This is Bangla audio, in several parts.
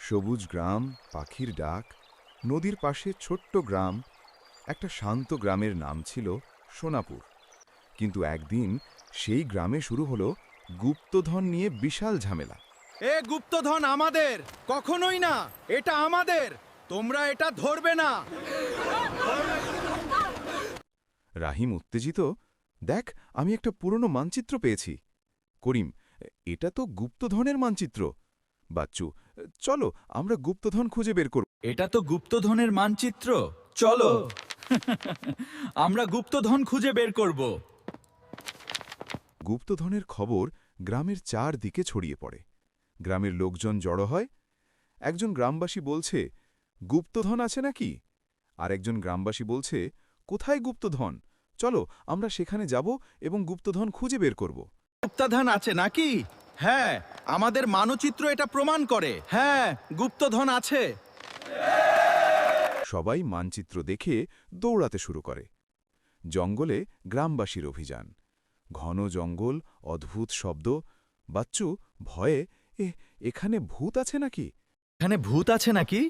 সবুজ গ্রাম, পাখির ডাক, নদীর পাশে ছোট্ট গ্রাম। একটা শান্ত গ্রামের নাম ছিল সোনাপুর। কিন্তু একদিন সেই গ্রামে শুরু হলো গুপ্তধন নিয়ে বিশাল ঝামেলা। এ গুপ্তধন আমাদের, কখনোই না, এটা আমাদের, তোমরা এটা ধরবে না। রাহিম উত্তেজিত, দেখ, আমি একটা পুরনো মানচিত্র পেয়েছি। করিম, এটা তো গুপ্তধনের মানচিত্র। বাচ্চু, চলো আমরা গুপ্তধন খুঁজে বের করব। এটা তো গুপ্তধনের মানচিত্র, চলো আমরা গুপ্তধন খুঁজে বের করব। গুপ্তধনের খবর গ্রামের চারদিকে ছড়িয়ে পড়ে। গ্রামের লোকজন জড়ো হয়। একজন গ্রামবাসী বলছে, গুপ্তধন আছে নাকি? আর একজন গ্রামবাসী বলছে, কোথায় গুপ্তধন? চলো আমরা সেখানে যাব এবং গুপ্তধন খুঁজে বের করব। গুপ্তধন আছে নাকি? হ্যাঁ, আমাদের মানচিত্র এটা প্রমাণ করে। হ্যাঁ, গুপ্তধন আছে। সবাই মানচিত্র দেখে দৌড়াতে শুরু করে। জঙ্গলে গ্রামবাসীর অভিযান। ঘন জঙ্গল, অদ্ভুত শব্দ। বাচ্চু ভয়ে, এখানে ভূত আছে নাকি? এখানে ভূত আছে নাকি?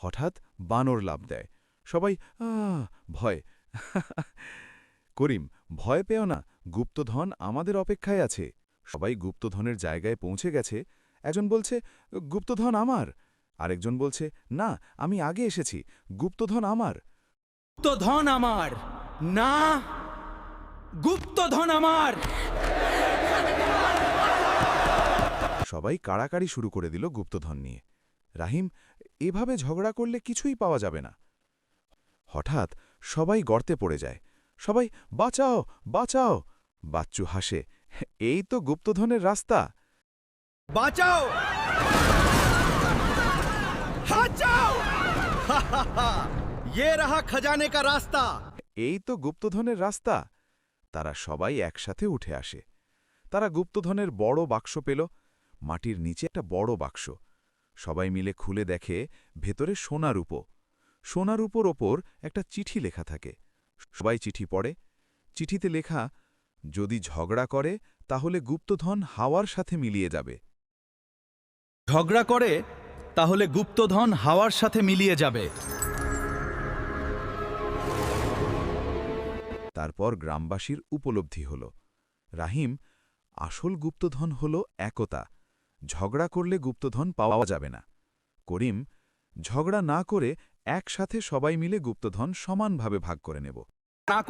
হঠাৎ বানর লাফ দেয়। সবাই ভয়। করিম, ভয় পেও না, গুপ্তধন আমাদের অপেক্ষায় আছে। সবাই গুপ্তধনের জায়গায় পৌঁছে গেছে। একজন বলছে, গুপ্তধন আমার। আরেকজন বলছে, না, আমি আগে এসেছি, গুপ্তধন আমার। গুপ্তধন আমার না, গুপ্তধন আমার। সবাই কাড়াকাড়ি শুরু করে দিল গুপ্তধন নিয়ে। রাহিম, এভাবে ঝগড়া করলে কিছুই পাওয়া যাবে না। হঠাৎ সবাই গর্তে পড়ে যায়। সবাই, বাঁচাও, বাঁচাও। বাচ্চু হাসে, এই তো গুপ্তধনের রাস্তা। বাঁচাও, বাঁচাও। ये रहा खजाने का रास्ता। এই তো গুপ্তধনের রাস্তা। তারা সবাই একসাথে উঠে আসে। তারা গুপ্তধনের বড় বাক্স পেল। মাটির নিচে একটা বড় বাক্স। সবাই মিলে খুলে দেখে, ভেতরে সোনারূপো। সোনারূপোর ওপর একটা চিঠি লেখা থাকে। সবাই চিঠি পড়ে। চিঠিতে লেখা, যদি ঝগড়া করে তাহলে গুপ্তধন হাওয়ার সাথে মিলিয়ে যাবে। ঝগড়া করে তাহলে গুপ্তধন হাওয়ার সাথে মিলিয়ে যাবে। তারপর গ্রামবাসীর উপলব্ধি হল, রাহিম, আসল গুপ্তধন হল একতা। ঝগড়া করলে গুপ্তধন পাওয়া যাবে না। করিম, ঝগড়া না করে একসাথে সবাই মিলে গুপ্তধন সমানভাবে ভাগ করে নেব।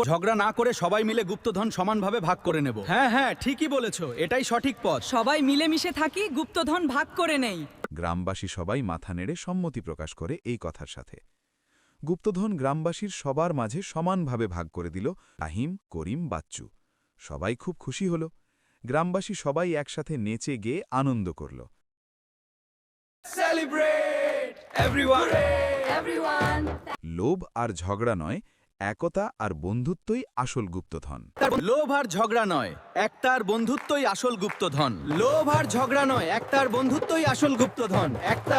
ঝগড়া না করে সবাই মিলে গুপ্তধন সমানভাবে ভাগ করে নেব। হ্যাঁ হ্যাঁ, ঠিকই বলেছ, এটাই সঠিক পথ। সবাই মিলেমিশে থাকি, গুপ্তধন ভাগ করে নেই। গ্রামবাসী সবাই মাথা নেড়ে সম্মতি প্রকাশ করে এই কথার সাথে। গুপ্তধন গ্রামবাসীর সবার মাঝে সমানভাবে ভাগ করে দিল রাহিম, করিম, বাচ্চু। সবাই খুব খুশি হল। গ্রামবাসী সবাই একসাথে নেচে গেয়ে আনন্দ করল। লোভ আর ঝগড়া নয়, একতা আর বন্ধুত্বই আসল গুপ্তধন। লোভ আর ঝগড়া নয়, একতার বন্ধুত্বই আসল গুপ্তধন। লোভ আর ঝগড়া নয়, একতার বন্ধুত্বই আসল গুপ্তধন। একটা